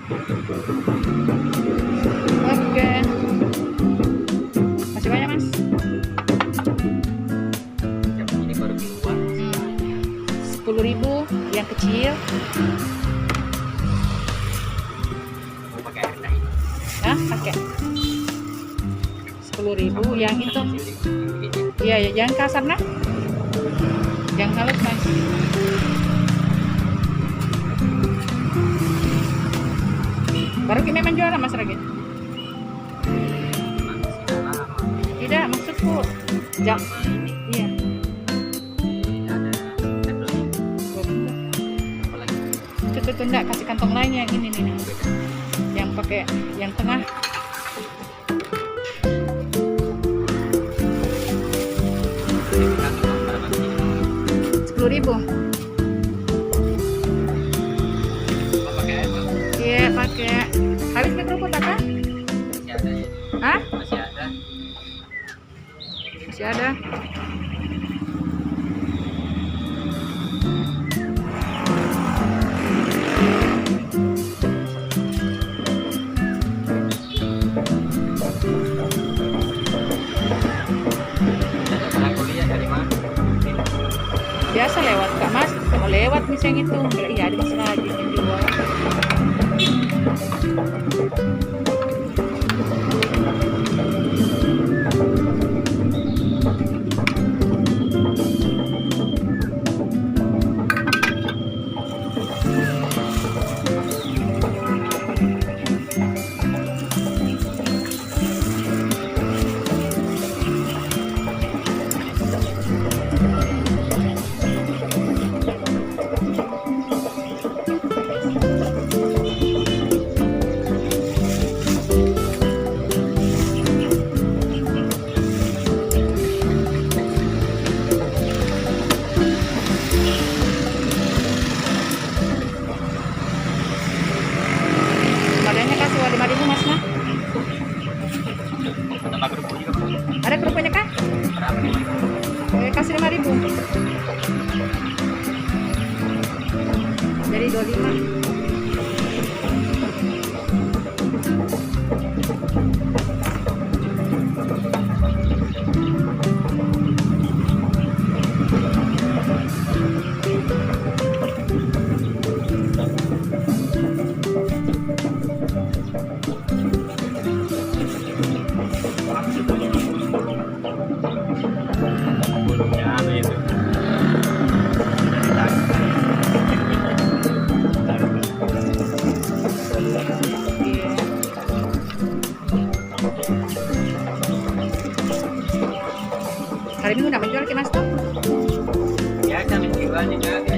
Oke. Masih banyak, Mas? Yang ini baru keluar. 10.000 yang kecil. Mau pakai air nah ini. Hah, pakai 10.000 yang itu. Begini. Iya, ya, jangan kasar nah. Yang halus, Mas. Baru kita memang jualan, Mas Ragit? Tidak, maksudku jam. Iya. Ada tembel apa lagi? Itu enggak, kasih kantong lain yang ini nih. Yang pakai yang tengah. Ini kita tukang berapa sih? 10.000. Mau pakai air Bang? Iya, pakai. Habis ke kerupuk apa? Masih ada ya? Hah? Masih ada. Masih ada. Ada pernah kuliah dari mana? Biasa lewat Kak Mas, kalau lewat misalnya itu, iya ada Mas lagi yang jual. Badannya kasih 5.000 Mas nah. Tambah kerupuk juga Bang. Ada kerupuknya Kak? Berapa nih Bang? Kasih 5.000. Jadi 25. Burungnya anu itu. Dari Iya. Hari Minggu udah menjual ke Mas toh? ya kami jual juga.